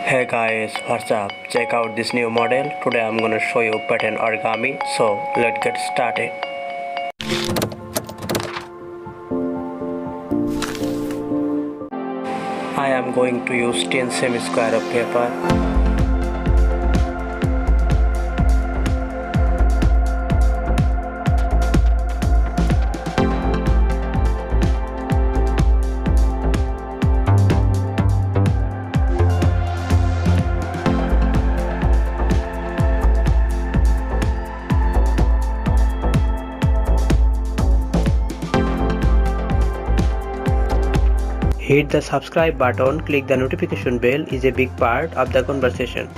Hey guys, what's up? Check out this new model. Today I'm gonna show you pattern origami. So let's get started. I am going to use 10 semi-square of paper. Hit the subscribe button, click the notification bell is a big part of the conversation.